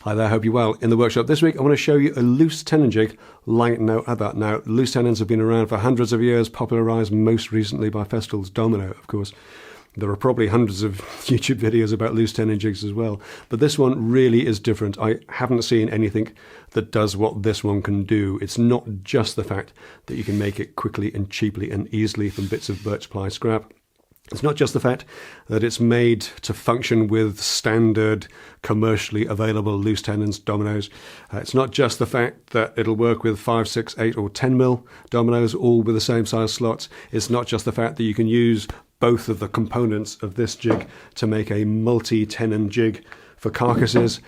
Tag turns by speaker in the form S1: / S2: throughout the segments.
S1: Hi there, hope you're well. In the workshop this week I want to show you a loose tenon jig. Light note about now, loose tenons have been around for hundreds of years, popularised most recently by Festool's Domino, of course. There are probably hundreds of YouTube videos about loose tenon jigs as well, but this one really is different. I haven't seen anything that does what this one can do. It's not just the fact that you can make it quickly and cheaply and easily from bits of birch ply scrap. It's not just the fact that it's made to function with standard commercially available loose tenons dominoes. It's not just the fact that it'll work with 5, 6, 8 or 10 mil dominoes, all with the same size slots. It's not just the fact that you can use both of the components of this jig to make a multi-tenon jig for carcasses.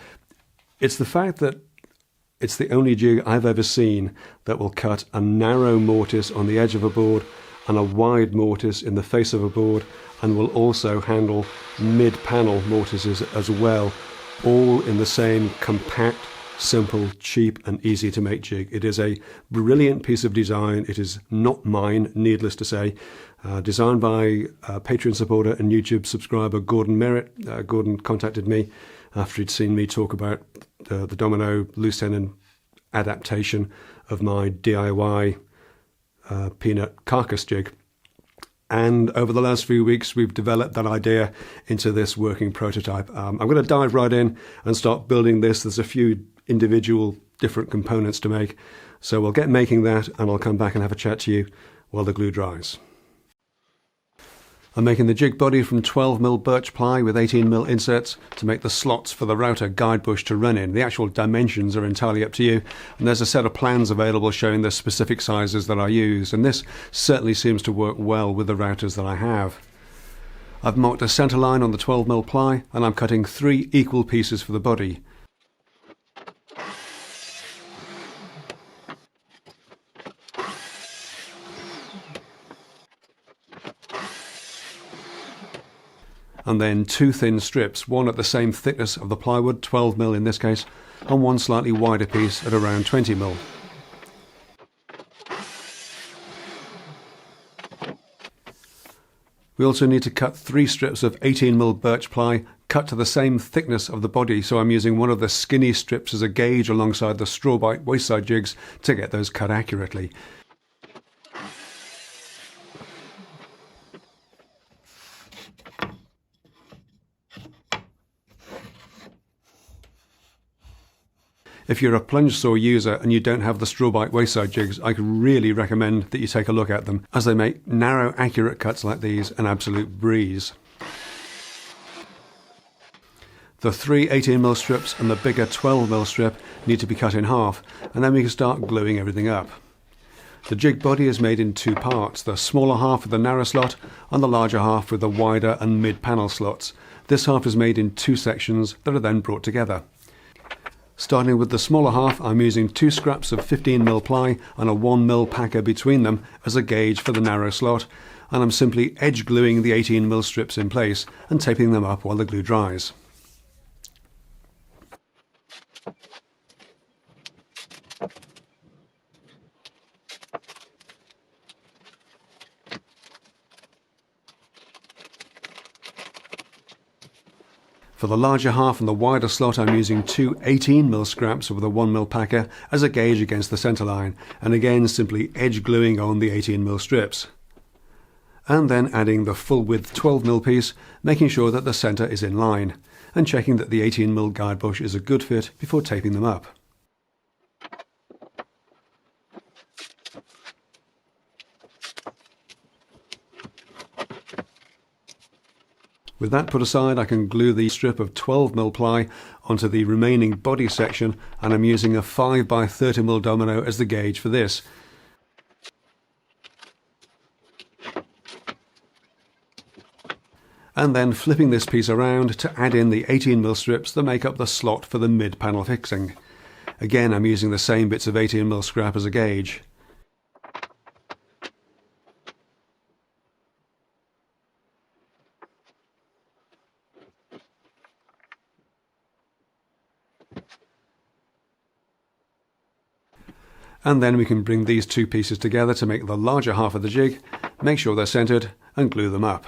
S1: It's the fact that it's the only jig I've ever seen that will cut a narrow mortise on the edge of a board and a wide mortise in the face of a board, and will also handle mid-panel mortises as well, all in the same compact, simple, cheap and easy to make jig. It is a brilliant piece of design. It is not mine, needless to say. Designed by Patreon supporter and YouTube subscriber Gordon Merritt. Gordon contacted me after he'd seen me talk about the Domino loose tenon adaptation of my DIY peanut carcass jig, and over the last few weeks we've developed that idea into this working prototype. I'm going to dive right in and start building this. There's a few individual different components to make, so we'll get making that and I'll come back and have a chat to you while the glue dries. I'm making the jig body from 12mm birch ply with 18mm inserts to make the slots for the router guide bush to run in. The actual dimensions are entirely up to you, and there's a set of plans available showing the specific sizes that I use, and this certainly seems to work well with the routers that I have. I've marked a centre line on the 12mm ply, and I'm cutting 3 equal pieces for the body. And then 2 thin strips, one at the same thickness of the plywood, 12mm in this case, and one slightly wider piece at around 20mm. We also need to cut 3 strips of 18mm birch ply, cut to the same thickness of the body, so I'm using one of the skinny strips as a gauge alongside the straw bite waist side jigs to get those cut accurately. If you're a plunge saw user and you don't have the straw bite waist side jigs, I could really recommend that you take a look at them, as they make narrow, accurate cuts like these an absolute breeze. The 3 18mm strips and the bigger 12mm strip need to be cut in half, and then we can start gluing everything up. The jig body is made in 2 parts, the smaller half with the narrow slot and the larger half with the wider and mid-panel slots. This half is made in 2 sections that are then brought together. Starting with the smaller half, I'm using 2 scraps of 15mm ply and a 1mm packer between them as a gauge for the narrow slot, and I'm simply edge gluing the 18mm strips in place and taping them up while the glue dries. For the larger half and the wider slot, I'm using 2 18mm scraps with a 1mm packer as a gauge against the centre line, and again simply edge gluing on the 18mm strips. And then adding the full width 12mm piece, making sure that the centre is in line, and checking that the 18mm guide bush is a good fit before taping them up. With that put aside, I can glue the strip of 12mm ply onto the remaining body section, and I'm using a 5x30mm domino as the gauge for this. And then flipping this piece around to add in the 18mm strips that make up the slot for the mid-panel fixing. Again, I'm using the same bits of 18mm scrap as a gauge. And then we can bring these 2 pieces together to make the larger half of the jig, make sure they're centered, and glue them up.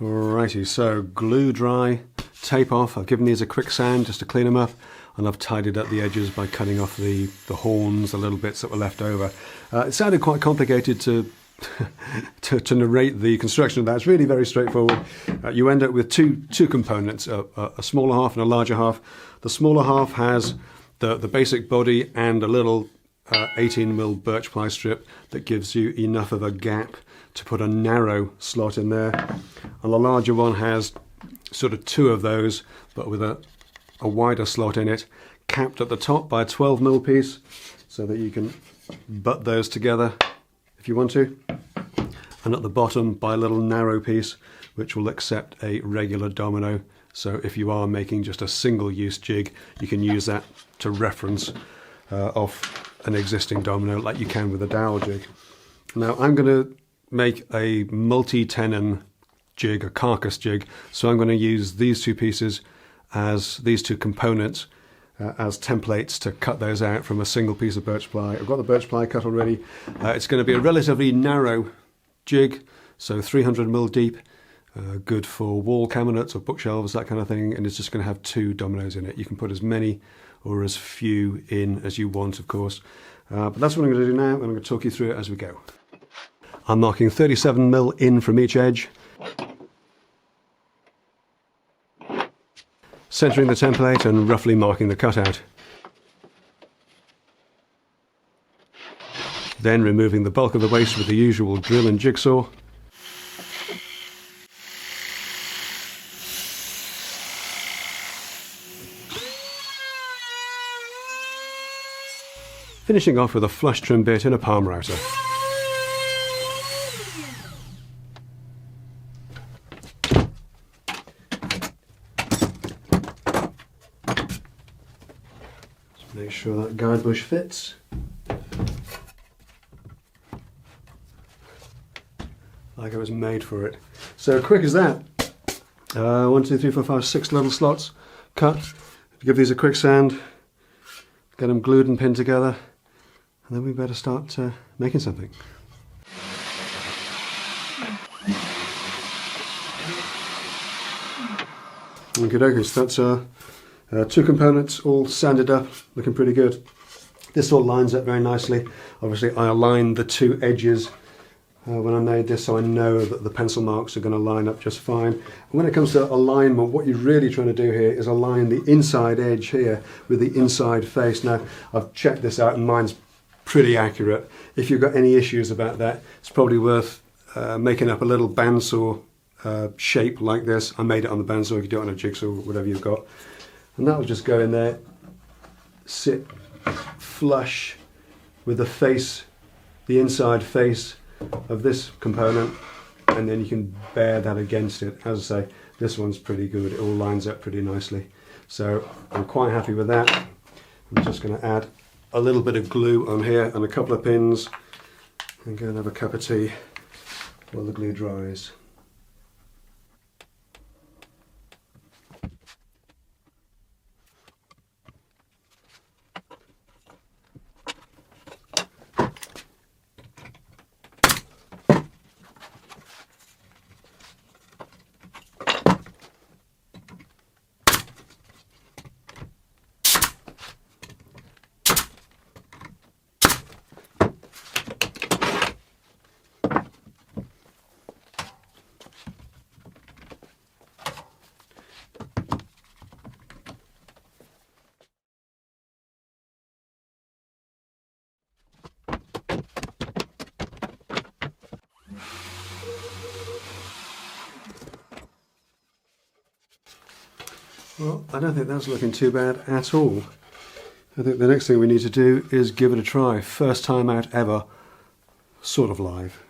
S1: Alrighty, so glue dry, tape off. I've given these a quick sand just to clean them up, and I've tidied up the edges by cutting off the horns, the little bits that were left over. It sounded quite complicated to to narrate the construction of that. It's really very straightforward. You end up with two components, a smaller half and a larger half. The smaller half has the basic body and a little 18mm birch ply strip that gives you enough of a gap to put a narrow slot in there. And the larger one has sort of two of those, but with a wider slot in it, capped at the top by a 12mm piece, so that you can butt those together if you want to, and at the bottom by a little narrow piece which will accept a regular domino. So if you are making just a single use jig, you can use that to reference off an existing domino like you can with a dowel jig. Now I'm going to make a multi-tenon jig, a carcass jig, so I'm going to use these two pieces as these two components as templates to cut those out from a single piece of birch ply. I've got the birch ply cut already. It's going to be a relatively narrow jig, so 300mm deep, good for wall cabinets or bookshelves, that kind of thing, and it's just going to have two dominoes in it. You can put as many or as few in as you want, of course, but that's what I'm going to do now, and I'm going to talk you through it as we go. I'm marking 37mm in from each edge, centering the template and roughly marking the cutout. Then removing the bulk of the waste with the usual drill and jigsaw. Finishing off with a flush trim bit and a palm router. Make sure that guide bush fits. Like it was made for it. So quick as that. 1, 2, 3, 4, 5, 6 little slots cut. Give these a quick sand. Get them glued and pinned together. And then we better start making something. Okay, dokie, so that's two components all sanded up, looking pretty good. This all lines up very nicely. Obviously I aligned the two edges when I made this, so I know that the pencil marks are going to line up just fine. And when it comes to alignment, what you're really trying to do here is align the inside edge here with the inside face. Now I've checked this out and mine's pretty accurate. If you've got any issues about that, it's probably worth making up a little bandsaw shape like this. I made it on the bandsaw. You can do it on a jigsaw, whatever you've got, and that will just go in there, sit flush with the face, the inside face of this component, and then you can bear that against it. As I say, this one's pretty good. It all lines up pretty nicely, so I'm quite happy with that. I'm just going to add a little bit of glue on here and a couple of pins, and go and have a cup of tea while the glue dries. Well, I don't think that's looking too bad at all. I think the next thing we need to do is give it a try. First time out ever, sort of live.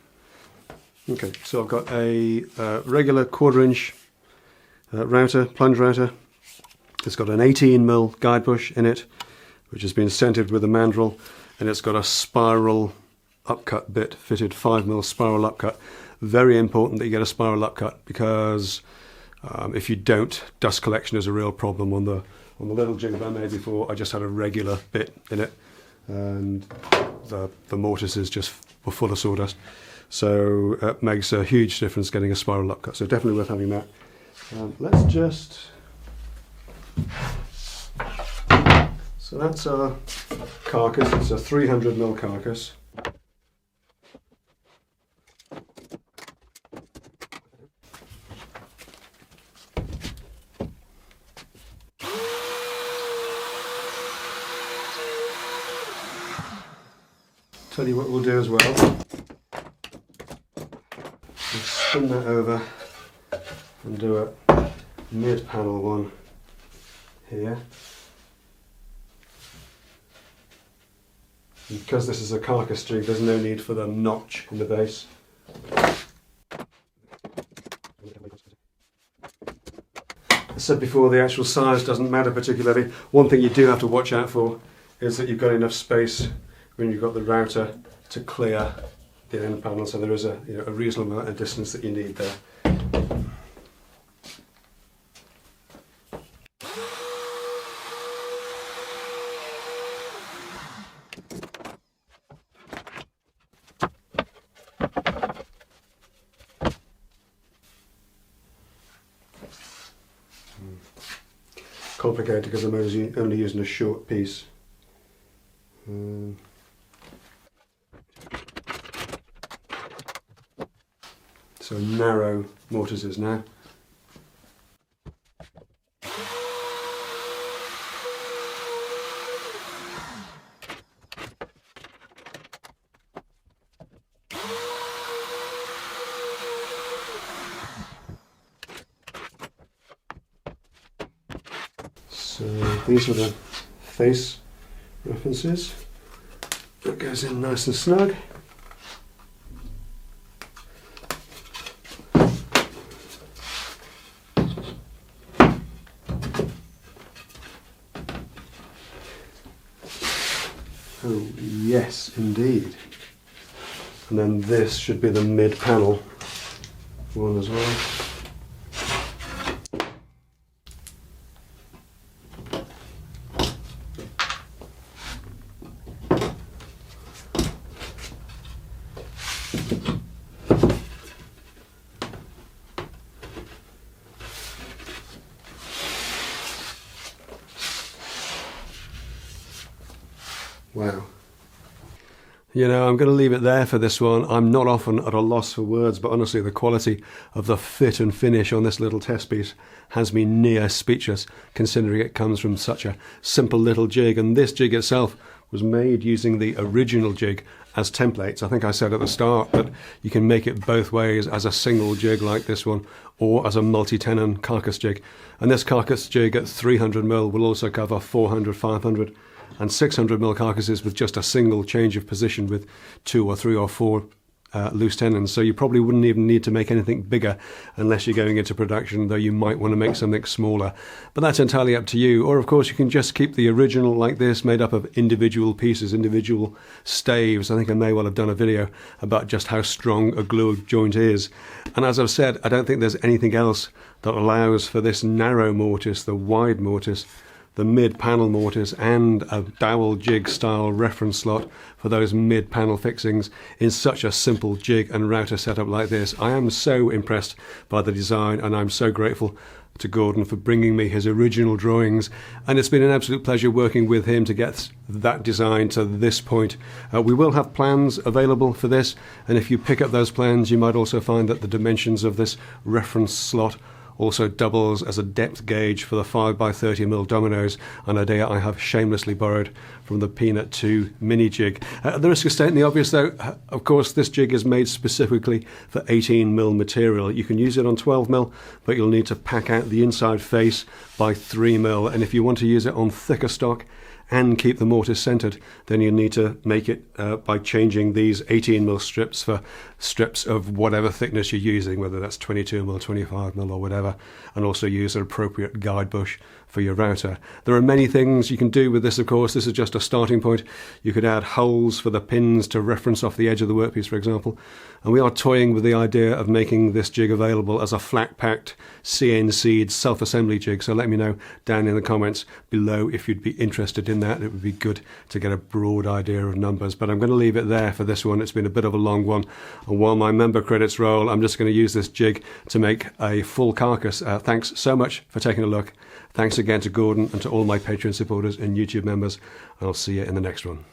S1: Okay, so I've got a regular 1/4 inch router, plunge router. It's got an 18mm guide bush in it, which has been centered with a mandrel, and it's got a spiral upcut bit fitted, 5mm spiral upcut. Very important that you get a spiral upcut, because if you don't, dust collection is a real problem. On the little jig that I made before, I just had a regular bit in it, and the mortises just were full of sawdust. So it makes a huge difference getting a spiral lock cut. So definitely worth having that. Let's just... So that's our carcass. It's a 300mm carcass. Tell you what we'll do as well. We'll spin that over and do a mid-panel one here. And because this is a carcass jig, there's no need for the notch in the base. I said before, the actual size doesn't matter particularly. One thing you do have to watch out for is that you've got enough space when you've got the router to clear the end panel, so there is a reasonable amount of distance that you need there. Complicated because I'm only using a short piece. So narrow mortises now. So these are the face references. That goes in nice and snug. Oh yes, indeed. And then this should be the mid-panel one as well. Wow. You know, I'm going to leave it there for this one. I'm not often at a loss for words, but honestly, the quality of the fit and finish on this little test piece has me near speechless, considering it comes from such a simple little jig. And this jig itself was made using the original jig as templates. I think I said at the start that you can make it both ways, as a single jig like this one, or as a multi-tenon carcass jig. And this carcass jig at 300mm will also cover 400, 500 and 600mm carcasses with just a single change of position with 2 or 3 or 4 loose tenons. So you probably wouldn't even need to make anything bigger unless you're going into production, though you might want to make something smaller. But that's entirely up to you. Or of course you can just keep the original like this, made up of individual pieces, individual staves. I think I may well have done a video about just how strong a glue joint is. And as I've said, I don't think there's anything else that allows for this narrow mortise, the wide mortise, the mid-panel mortise, and a dowel jig style reference slot for those mid-panel fixings in such a simple jig and router setup like this. I am so impressed by the design, and I'm so grateful to Gordon for bringing me his original drawings, and it's been an absolute pleasure working with him to get that design to this point. We will have plans available for this, and if you pick up those plans you might also find that the dimensions of this reference slot also doubles as a depth gauge for the 5x30mm dominoes, an idea I have shamelessly borrowed from the Peanut 2 mini jig. At the risk of stating the obvious though, of course this jig is made specifically for 18mm material. You can use it on 12mm, but you'll need to pack out the inside face by 3mm, and if you want to use it on thicker stock and keep the mortise centered, then you need to make it by changing these 18mm strips for strips of whatever thickness you're using, whether that's 22mm, 25mm or whatever, and also use an appropriate guide bush for your router. There are many things you can do with this, of course. This is just a starting point. You could add holes for the pins to reference off the edge of the workpiece, for example. And we are toying with the idea of making this jig available as a flat-packed, CNC'd self-assembly jig. So let me know down in the comments below if you'd be interested in that. It would be good to get a broad idea of numbers. But I'm going to leave it there for this one. It's been a bit of a long one. And while my member credits roll, I'm just going to use this jig to make a full carcass. Thanks so much for taking a look. Thanks again to Gordon and to all my Patreon supporters and YouTube members. I'll see you in the next one.